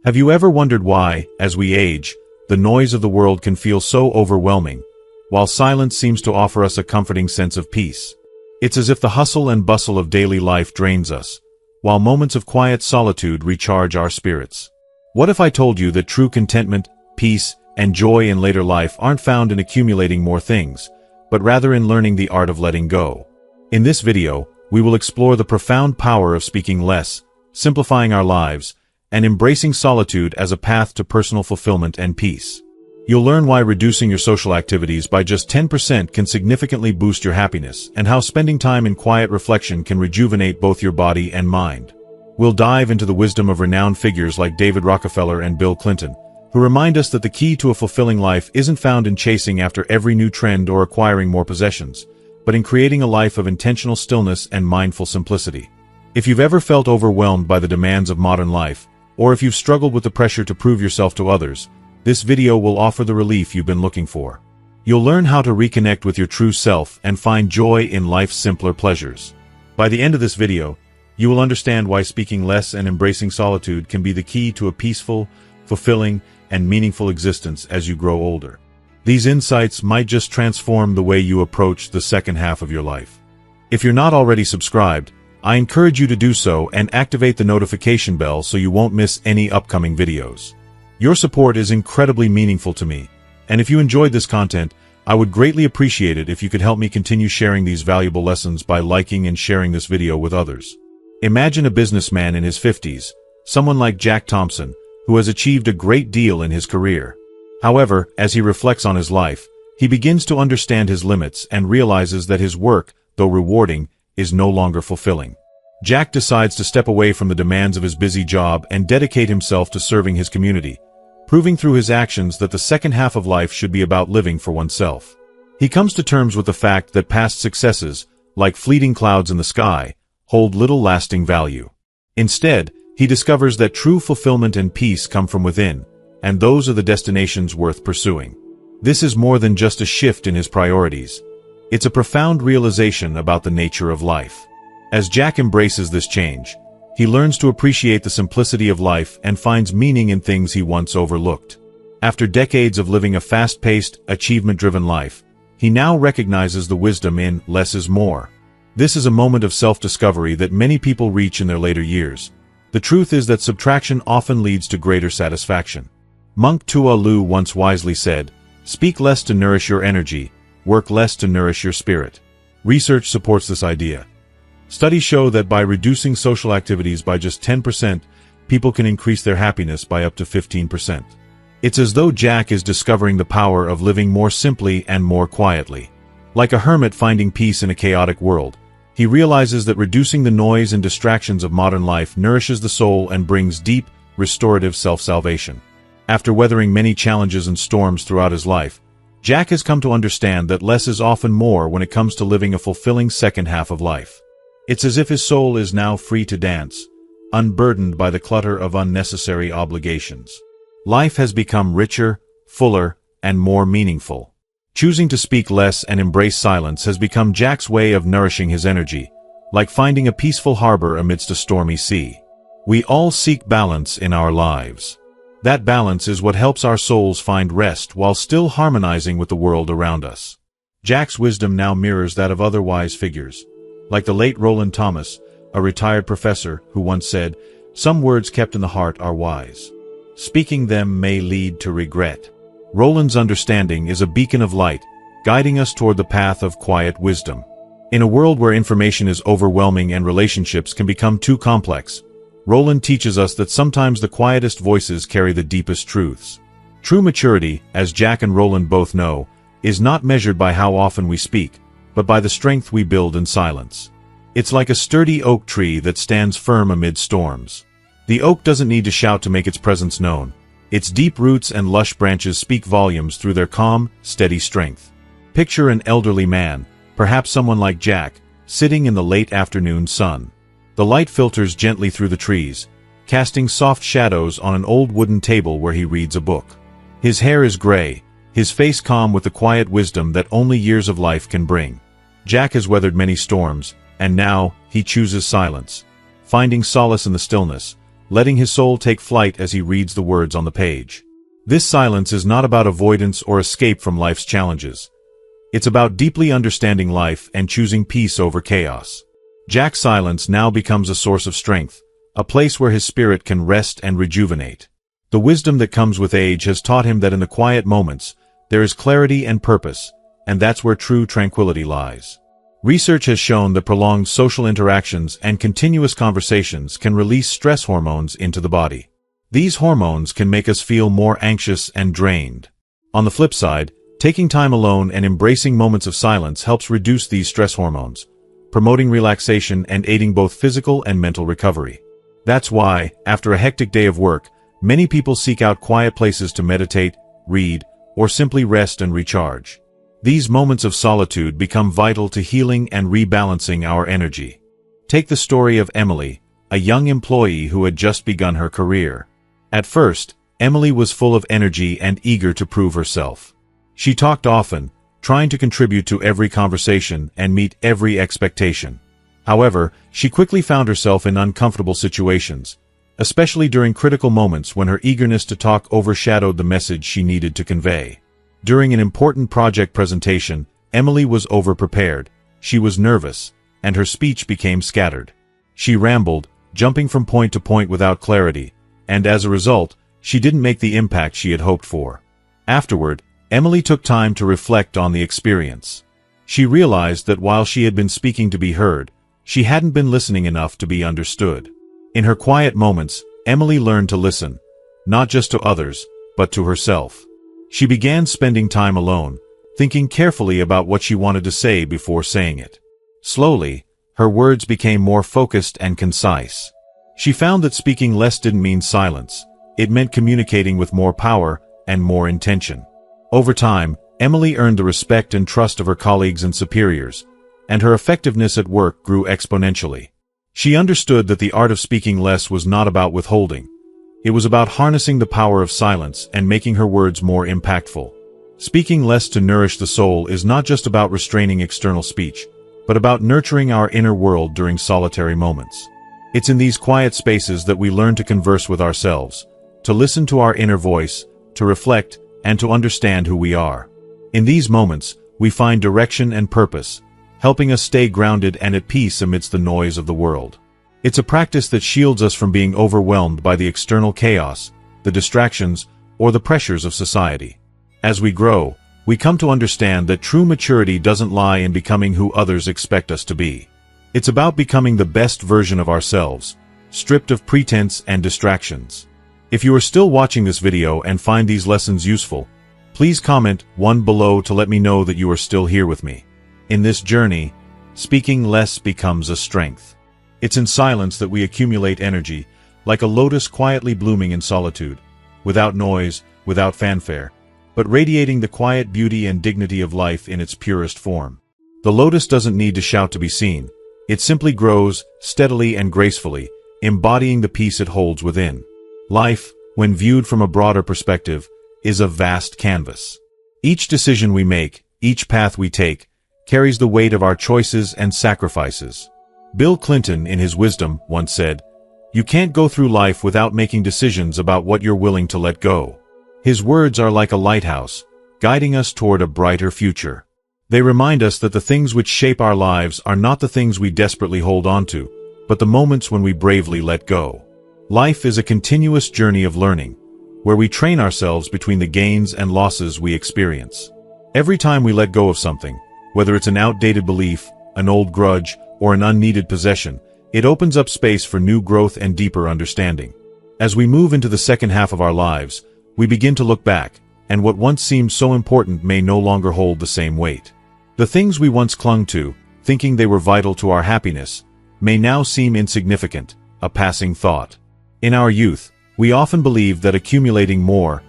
Have you ever wondered why, as we age, the noise of the world can feel so overwhelming, while silence seems to offer us a comforting sense of peace? It's as if the hustle and bustle of daily life drains us, while moments of quiet solitude recharge our spirits. What if I told you that true contentment, peace, and joy in later life aren't found in accumulating more things, but rather in learning the art of letting go? In this video, we will explore the profound power of speaking less, simplifying our lives, and embracing solitude as a path to personal fulfillment and peace. You'll learn why reducing your social activities by just 10% can significantly boost your happiness, and how spending time in quiet reflection can rejuvenate both your body and mind. We'll dive into the wisdom of renowned figures like David Rockefeller and Bill Clinton, who remind us that the key to a fulfilling life isn't found in chasing after every new trend or acquiring more possessions, but in creating a life of intentional stillness and mindful simplicity. If you've ever felt overwhelmed by the demands of modern life, or if you've struggled with the pressure to prove yourself to others, this video will offer the relief you've been looking for. You'll learn how to reconnect with your true self and find joy in life's simpler pleasures. By the end of this video, you will understand why speaking less and embracing solitude can be the key to a peaceful, fulfilling, and meaningful existence as you grow older. These insights might just transform the way you approach the second half of your life. If you're not already subscribed, I encourage you to do so and activate the notification bell so you won't miss any upcoming videos. Your support is incredibly meaningful to me, and if you enjoyed this content, I would greatly appreciate it if you could help me continue sharing these valuable lessons by liking and sharing this video with others. Imagine a businessman in his 50s, someone like Jack Thompson, who has achieved a great deal in his career. However, as he reflects on his life, he begins to understand his limits and realizes that his work, though rewarding, is no longer fulfilling. Jack decides to step away from the demands of his busy job and dedicate himself to serving his community, proving through his actions that the second half of life should be about living for oneself. He comes to terms with the fact that past successes, like fleeting clouds in the sky, hold little lasting value. Instead, he discovers that true fulfillment and peace come from within, and those are the destinations worth pursuing. This is more than just a shift in his priorities. It's a profound realization about the nature of life. As Jack embraces this change, he learns to appreciate the simplicity of life and finds meaning in things he once overlooked. After decades of living a fast-paced, achievement-driven life, he now recognizes the wisdom in less is more. This is a moment of self-discovery that many people reach in their later years. The truth is that subtraction often leads to greater satisfaction. Monk Tua Lu once wisely said, "Speak less to nourish your energy, work less to nourish your spirit." Research supports this idea. Studies show that by reducing social activities by just 10%, people can increase their happiness by up to 15%. It's as though Jack is discovering the power of living more simply and more quietly. Like a hermit finding peace in a chaotic world, he realizes that reducing the noise and distractions of modern life nourishes the soul and brings deep, restorative self-salvation. After weathering many challenges and storms throughout his life, Jack has come to understand that less is often more when it comes to living a fulfilling second half of life. It's as if his soul is now free to dance, unburdened by the clutter of unnecessary obligations. Life has become richer, fuller, and more meaningful. Choosing to speak less and embrace silence has become Jack's way of nourishing his energy, like finding a peaceful harbor amidst a stormy sea. We all seek balance in our lives. That balance is what helps our souls find rest while still harmonizing with the world around us. Jack's wisdom now mirrors that of other wise figures, like the late Roland Thomas, a retired professor who once said, "Some words kept in the heart are wise. Speaking them may lead to regret." Roland's understanding is a beacon of light, guiding us toward the path of quiet wisdom. In a world where information is overwhelming and relationships can become too complex, Roland teaches us that sometimes the quietest voices carry the deepest truths. True maturity, as Jack and Roland both know, is not measured by how often we speak, but by the strength we build in silence. It's like a sturdy oak tree that stands firm amid storms. The oak doesn't need to shout to make its presence known. Its deep roots and lush branches speak volumes through their calm, steady strength. Picture an elderly man, perhaps someone like Jack, sitting in the late afternoon sun. The light filters gently through the trees, casting soft shadows on an old wooden table where he reads a book. His hair is gray, his face calm with the quiet wisdom that only years of life can bring. Jack has weathered many storms, and now he chooses silence. Finding solace in the stillness, letting his soul take flight as he reads the words on the page. This silence is not about avoidance or escape from life's challenges. It's about deeply understanding life and choosing peace over chaos. Jack's silence now becomes a source of strength, a place where his spirit can rest and rejuvenate. The wisdom that comes with age has taught him that in the quiet moments, there is clarity and purpose, and that's where true tranquility lies. Research has shown that prolonged social interactions and continuous conversations can release stress hormones into the body. These hormones can make us feel more anxious and drained. On the flip side, taking time alone and embracing moments of silence helps reduce these stress hormones, promoting relaxation and aiding both physical and mental recovery. That's why, after a hectic day of work, many people seek out quiet places to meditate, read, or simply rest and recharge. These moments of solitude become vital to healing and rebalancing our energy. Take the story of Emily, a young employee who had just begun her career. At first, Emily was full of energy and eager to prove herself. She talked often, trying to contribute to every conversation and meet every expectation. However, she quickly found herself in uncomfortable situations, especially during critical moments when her eagerness to talk overshadowed the message she needed to convey. During an important project presentation, Emily was overprepared, she was nervous, and her speech became scattered. She rambled, jumping from point to point without clarity, and as a result, she didn't make the impact she had hoped for. Afterward, Emily took time to reflect on the experience. She realized that while she had been speaking to be heard, she hadn't been listening enough to be understood. In her quiet moments, Emily learned to listen, not just to others, but to herself. She began spending time alone, thinking carefully about what she wanted to say before saying it. Slowly, her words became more focused and concise. She found that speaking less didn't mean silence, it meant communicating with more power and more intention. Over time, Emily earned the respect and trust of her colleagues and superiors, and her effectiveness at work grew exponentially. She understood that the art of speaking less was not about withholding. It was about harnessing the power of silence and making her words more impactful. Speaking less to nourish the soul is not just about restraining external speech, but about nurturing our inner world during solitary moments. It's in these quiet spaces that we learn to converse with ourselves, to listen to our inner voice, to reflect, and to understand who we are. In these moments, we find direction and purpose, helping us stay grounded and at peace amidst the noise of the world. It's a practice that shields us from being overwhelmed by the external chaos, the distractions, or the pressures of society. As we grow, we come to understand that true maturity doesn't lie in becoming who others expect us to be. It's about becoming the best version of ourselves, stripped of pretense and distractions. If you are still watching this video and find these lessons useful, please comment 1 below to let me know that you are still here with me. In this journey, speaking less becomes a strength. It's in silence that we accumulate energy, like a lotus quietly blooming in solitude, without noise, without fanfare, but radiating the quiet beauty and dignity of life in its purest form. The lotus doesn't need to shout to be seen. It simply grows, steadily and gracefully, embodying the peace it holds within. Life, when viewed from a broader perspective, is a vast canvas. Each decision we make, each path we take, carries the weight of our choices and sacrifices. Bill Clinton, in his wisdom, once said, "You can't go through life without making decisions about what you're willing to let go." His words are like a lighthouse, guiding us toward a brighter future. They remind us that the things which shape our lives are not the things we desperately hold on to, but the moments when we bravely let go. Life is a continuous journey of learning, where we train ourselves between the gains and losses we experience. Every time we let go of something, whether it's an outdated belief, an old grudge, or an unneeded possession, it opens up space for new growth and deeper understanding. As we move into the second half of our lives, we begin to look back, and what once seemed so important may no longer hold the same weight. The things we once clung to, thinking they were vital to our happiness, may now seem insignificant, a passing thought. In our youth, we often believed that accumulating more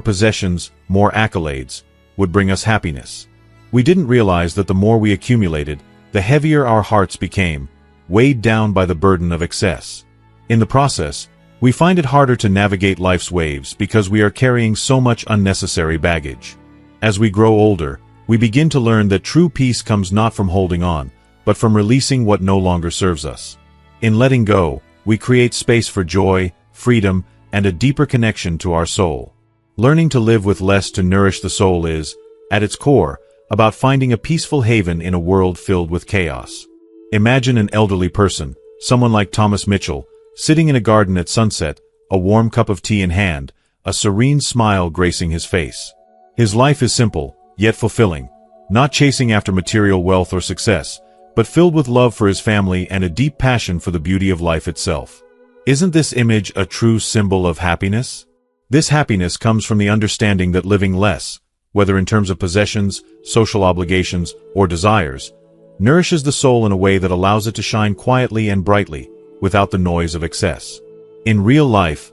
possessions, more accolades, would bring us happiness. We didn't realize that the more we accumulated, the heavier our hearts became, weighed down by the burden of excess. In the process, we find it harder to navigate life's waves because we are carrying so much unnecessary baggage. As we grow older, we begin to learn that true peace comes not from holding on, but from releasing what no longer serves us. In letting go, we create space for joy, freedom, and a deeper connection to our soul. Learning to live with less to nourish the soul is, at its core, about finding a peaceful haven in a world filled with chaos. Imagine an elderly person, someone like Thomas Mitchell, sitting in a garden at sunset, a warm cup of tea in hand, a serene smile gracing his face. His life is simple, yet fulfilling, not chasing after material wealth or success, but filled with love for his family and a deep passion for the beauty of life itself. Isn't this image a true symbol of happiness? This happiness comes from the understanding that living less, whether in terms of possessions, social obligations, or desires, nourishes the soul in a way that allows it to shine quietly and brightly, without the noise of excess. In real life,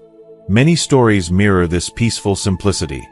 many stories mirror this peaceful simplicity.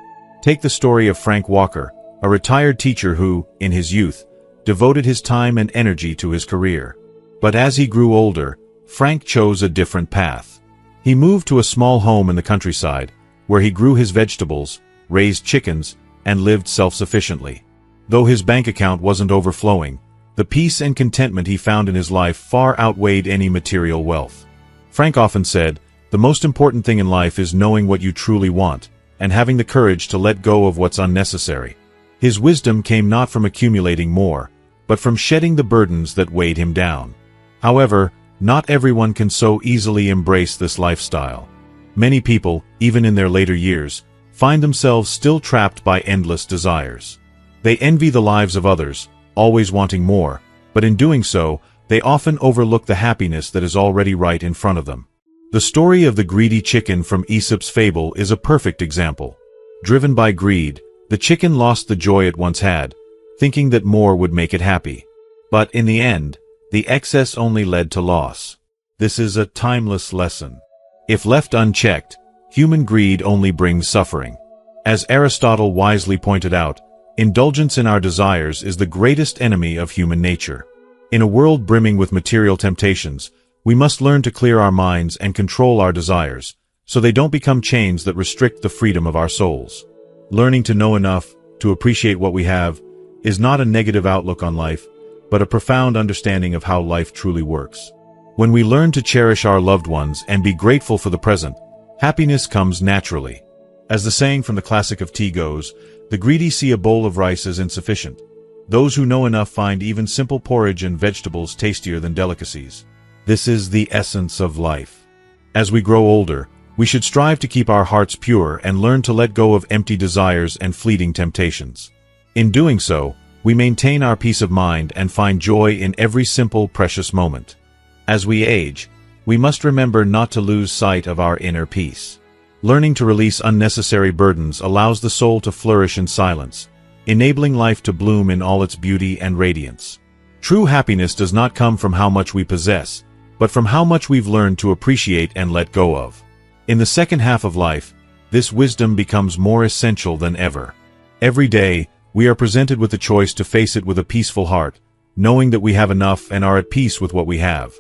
Take the story of Frank Walker, a retired teacher who, in his youth, devoted his time and energy to his career. But as he grew older, Frank chose a different path. He moved to a small home in the countryside, where he grew his vegetables, raised chickens, and lived self-sufficiently. Though his bank account wasn't overflowing, the peace and contentment he found in his life far outweighed any material wealth. Frank often said, "The most important thing in life is knowing what you truly want, and having the courage to let go of what's unnecessary." His wisdom came not from accumulating more, but from shedding the burdens that weighed him down. However, not everyone can so easily embrace this lifestyle. Many people, even in their later years, find themselves still trapped by endless desires. They envy the lives of others, always wanting more, but in doing so, they often overlook the happiness that is already right in front of them. The story of the greedy chicken from Aesop's fable is a perfect example. Driven by greed, the chicken lost the joy it once had, thinking that more would make it happy. But in the end, the excess only led to loss. This is a timeless lesson. If left unchecked, human greed only brings suffering. As Aristotle wisely pointed out, indulgence in our desires is the greatest enemy of human nature. In a world brimming with material temptations, we must learn to clear our minds and control our desires, so they don't become chains that restrict the freedom of our souls. Learning to know enough to appreciate what we have is not a negative outlook on life, but a profound understanding of how life truly works. When we learn to cherish our loved ones and be grateful for the present, happiness comes naturally. As the saying from the classic of tea goes, the greedy see a bowl of rice as insufficient. Those who know enough find even simple porridge and vegetables tastier than delicacies. This is the essence of life. As we grow older, we should strive to keep our hearts pure and learn to let go of empty desires and fleeting temptations. In doing so, we maintain our peace of mind and find joy in every simple, precious moment. As we age, we must remember not to lose sight of our inner peace. Learning to release unnecessary burdens allows the soul to flourish in silence, enabling life to bloom in all its beauty and radiance. True happiness does not come from how much we possess, but from how much we've learned to appreciate and let go of. In the second half of life, this wisdom becomes more essential than ever. Every day, we are presented with the choice to face it with a peaceful heart, knowing that we have enough and are at peace with what we have.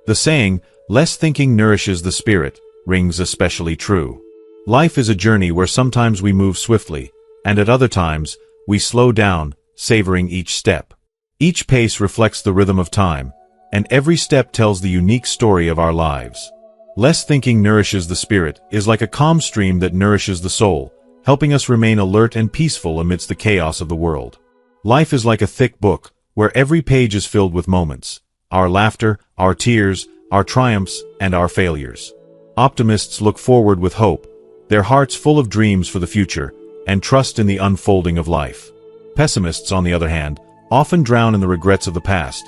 The saying, "Less thinking nourishes the spirit," rings especially true. Life is a journey where sometimes we move swiftly, and at other times, we slow down, savoring each step. Each pace reflects the rhythm of time, and every step tells the unique story of our lives. Less thinking nourishes the spirit is like a calm stream that nourishes the soul, helping us remain alert and peaceful amidst the chaos of the world. Life is like a thick book, where every page is filled with moments, our laughter, our tears, our triumphs, and our failures. Optimists look forward with hope, their hearts full of dreams for the future, and trust in the unfolding of life. Pessimists, on the other hand, often drown in the regrets of the past,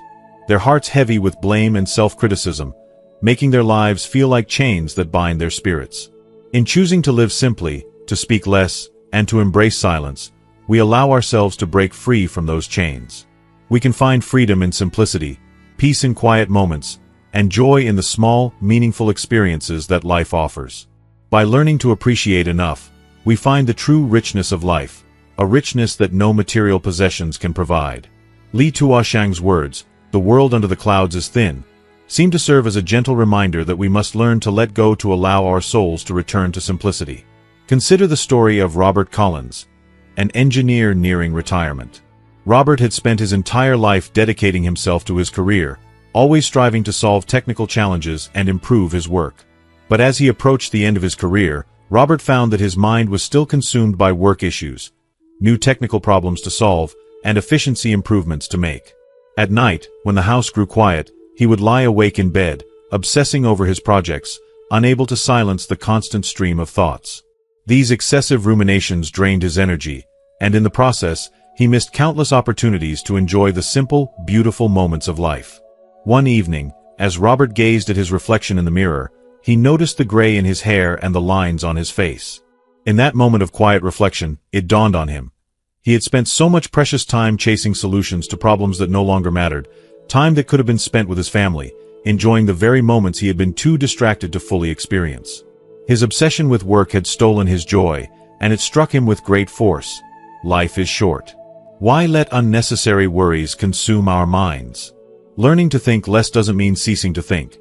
their hearts heavy with blame and self-criticism, making their lives feel like chains that bind their spirits. In choosing to live simply, to speak less, and to embrace silence, we allow ourselves to break free from those chains. We can find freedom in simplicity, peace in quiet moments, and joy in the small, meaningful experiences that life offers. By learning to appreciate enough, we find the true richness of life, a richness that no material possessions can provide. Li Tuoshang's words, "The world under the clouds is thin," seem to serve as a gentle reminder that we must learn to let go to allow our souls to return to simplicity. Consider the story of Robert Collins, an engineer nearing retirement. Robert had spent his entire life dedicating himself to his career, always striving to solve technical challenges and improve his work. But as he approached the end of his career, Robert found that his mind was still consumed by work issues, new technical problems to solve, and efficiency improvements to make. At night, when the house grew quiet, he would lie awake in bed, obsessing over his projects, unable to silence the constant stream of thoughts. These excessive ruminations drained his energy, and in the process, he missed countless opportunities to enjoy the simple, beautiful moments of life. One evening, as Robert gazed at his reflection in the mirror, he noticed the gray in his hair and the lines on his face. In that moment of quiet reflection, it dawned on him. He had spent so much precious time chasing solutions to problems that no longer mattered, time that could have been spent with his family, enjoying the very moments he had been too distracted to fully experience. His obsession with work had stolen his joy, and it struck him with great force. Life is short. Why let unnecessary worries consume our minds? Learning to think less doesn't mean ceasing to think.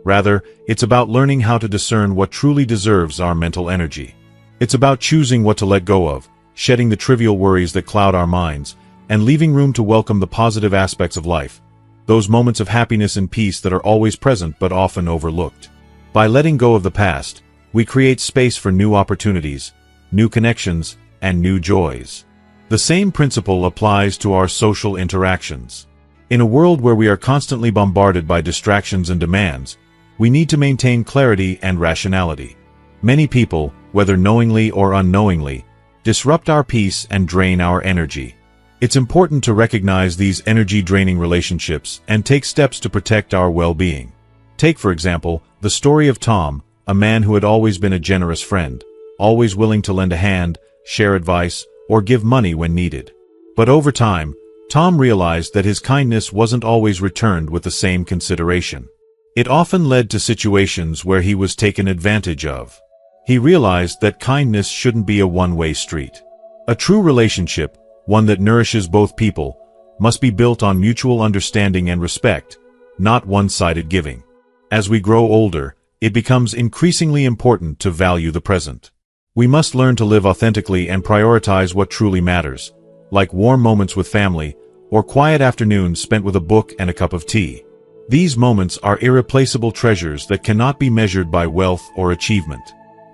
Rather, it's about learning how to discern what truly deserves our mental energy. It's about choosing what to let go of, shedding the trivial worries that cloud our minds, and leaving room to welcome the positive aspects of life, those moments of happiness and peace that are always present but often overlooked. By letting go of the past, we create space for new opportunities, new connections, and new joys. The same principle applies to our social interactions. In a world where we are constantly bombarded by distractions and demands, we need to maintain clarity and rationality. Many people, whether knowingly or unknowingly, disrupt our peace and drain our energy. It's important to recognize these energy-draining relationships and take steps to protect our well-being. Take, for example, the story of Tom, a man who had always been a generous friend, always willing to lend a hand, share advice, or give money when needed. But over time, Tom realized that his kindness wasn't always returned with the same consideration. It often led to situations where he was taken advantage of. He realized that kindness shouldn't be a one-way street. A true relationship, one that nourishes both people, must be built on mutual understanding and respect, not one-sided giving. As we grow older, it becomes increasingly important to value the present. We must learn to live authentically and prioritize what truly matters, like warm moments with family, or quiet afternoons spent with a book and a cup of tea. These moments are irreplaceable treasures that cannot be measured by wealth or achievement.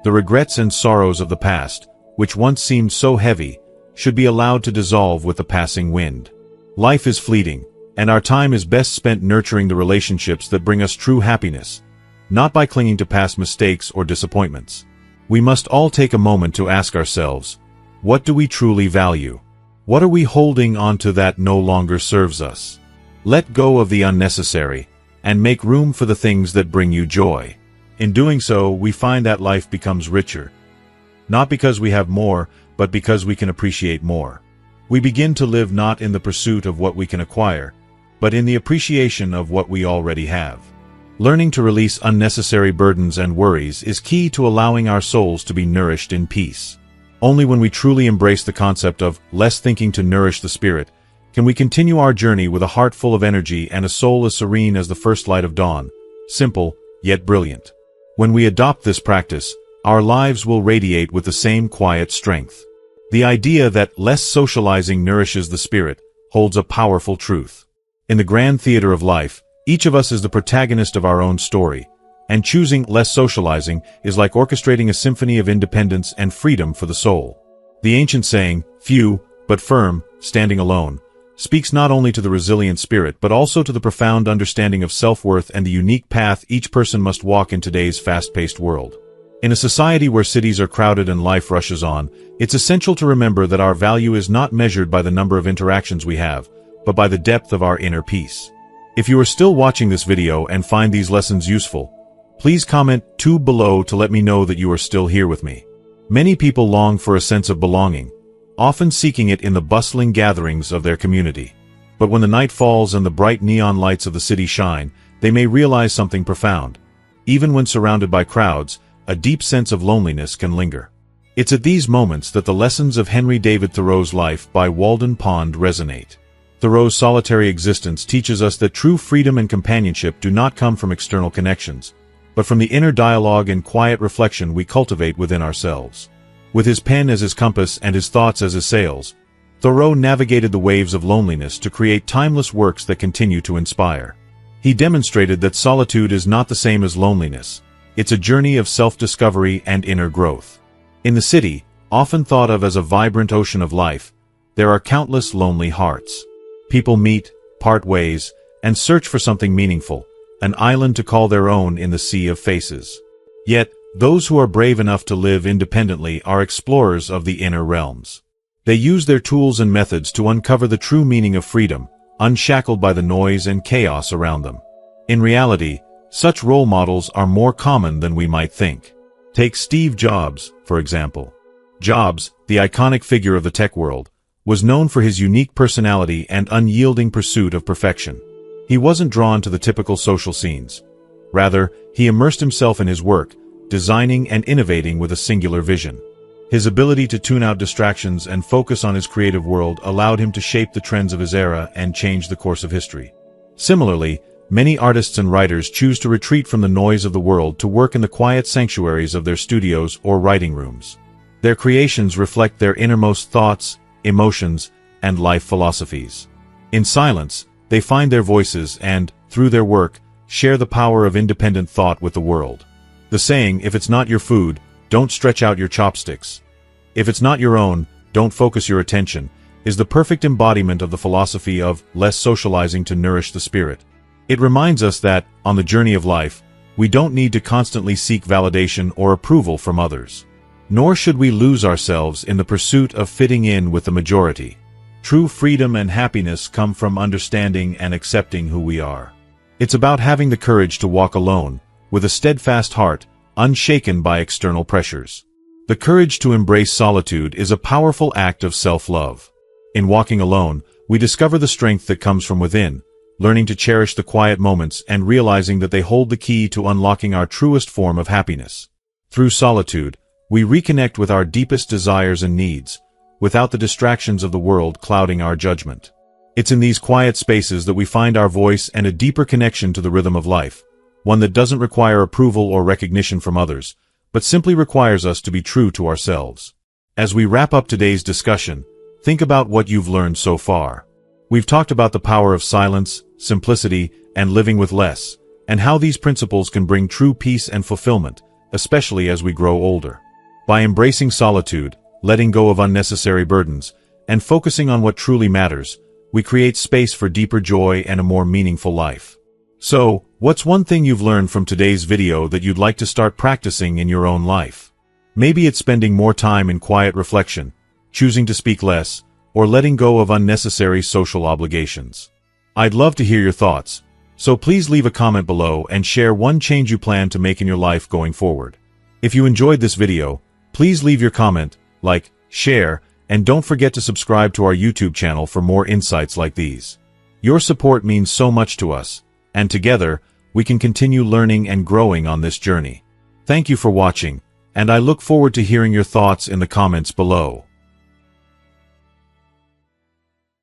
The regrets and sorrows of the past, which once seemed so heavy, should be allowed to dissolve with the passing wind. Life is fleeting, and our time is best spent nurturing the relationships that bring us true happiness, not by clinging to past mistakes or disappointments. We must all take a moment to ask ourselves, what do we truly value? What are we holding onto that no longer serves us? Let go of the unnecessary, and make room for the things that bring you joy. In doing so, we find that life becomes richer. Not because we have more, but because we can appreciate more. We begin to live not in the pursuit of what we can acquire, but in the appreciation of what we already have. Learning to release unnecessary burdens and worries is key to allowing our souls to be nourished in peace. Only when we truly embrace the concept of less thinking to nourish the spirit, can we continue our journey with a heart full of energy and a soul as serene as the first light of dawn, simple, yet brilliant. When we adopt this practice, our lives will radiate with the same quiet strength. The idea that less socializing nourishes the spirit holds a powerful truth. In the grand theater of life, each of us is the protagonist of our own story, and choosing less socializing is like orchestrating a symphony of independence and freedom for the soul. The ancient saying, "Few, but firm, standing alone," speaks not only to the resilient spirit but also to the profound understanding of self-worth and the unique path each person must walk in today's fast-paced world. In a society where cities are crowded and life rushes on, it's essential to remember that our value is not measured by the number of interactions we have, but by the depth of our inner peace. If you are still watching this video and find these lessons useful, please comment "2" below to let me know that you are still here with me. Many people long for a sense of belonging, often seeking it in the bustling gatherings of their community. But when the night falls and the bright neon lights of the city shine, they may realize something profound. Even when surrounded by crowds, a deep sense of loneliness can linger. It's at these moments that the lessons of Henry David Thoreau's Life by Walden Pond resonate. Thoreau's solitary existence teaches us that true freedom and companionship do not come from external connections, but from the inner dialogue and quiet reflection we cultivate within ourselves. With his pen as his compass and his thoughts as his sails, Thoreau navigated the waves of loneliness to create timeless works that continue to inspire. He demonstrated that solitude is not the same as loneliness, It's a journey of self-discovery and inner growth. In the city, often thought of as a vibrant ocean of life, there are countless lonely hearts. People meet, part ways, and search for something meaningful, an island to call their own in the sea of faces. Yet, those who are brave enough to live independently are explorers of the inner realms. They use their tools and methods to uncover the true meaning of freedom, unshackled by the noise and chaos around them. In reality, such role models are more common than we might think. Take Steve Jobs, for example. Jobs, the iconic figure of the tech world, was known for his unique personality and unyielding pursuit of perfection. He wasn't drawn to the typical social scenes. Rather, he immersed himself in his work, designing and innovating with a singular vision. His ability to tune out distractions and focus on his creative world allowed him to shape the trends of his era and change the course of history. Similarly, many artists and writers choose to retreat from the noise of the world to work in the quiet sanctuaries of their studios or writing rooms. Their creations reflect their innermost thoughts, emotions, and life philosophies. In silence, they find their voices and, through their work, share the power of independent thought with the world. The saying, "If it's not your food, don't stretch out your chopsticks. If it's not your own, don't focus your attention," is the perfect embodiment of the philosophy of less socializing to nourish the spirit. It reminds us that, on the journey of life, we don't need to constantly seek validation or approval from others. Nor should we lose ourselves in the pursuit of fitting in with the majority. True freedom and happiness come from understanding and accepting who we are. It's about having the courage to walk alone, with a steadfast heart, unshaken by external pressures. The courage to embrace solitude is a powerful act of self-love. In walking alone, we discover the strength that comes from within, learning to cherish the quiet moments and realizing that they hold the key to unlocking our truest form of happiness. Through solitude, we reconnect with our deepest desires and needs, without the distractions of the world clouding our judgment. It's in these quiet spaces that we find our voice and a deeper connection to the rhythm of life, one that doesn't require approval or recognition from others, but simply requires us to be true to ourselves. As we wrap up today's discussion, think about what you've learned so far. We've talked about the power of silence, simplicity, and living with less, and how these principles can bring true peace and fulfillment, especially as we grow older. By embracing solitude, letting go of unnecessary burdens, and focusing on what truly matters, we create space for deeper joy and a more meaningful life. So, what's one thing you've learned from today's video that you'd like to start practicing in your own life? Maybe it's spending more time in quiet reflection, choosing to speak less, or letting go of unnecessary social obligations. I'd love to hear your thoughts, so please leave a comment below and share one change you plan to make in your life going forward. If you enjoyed this video, please leave your comment, like, share, and don't forget to subscribe to our YouTube channel for more insights like these. Your support means so much to us, and together, we can continue learning and growing on this journey. Thank you for watching, and I look forward to hearing your thoughts in the comments below.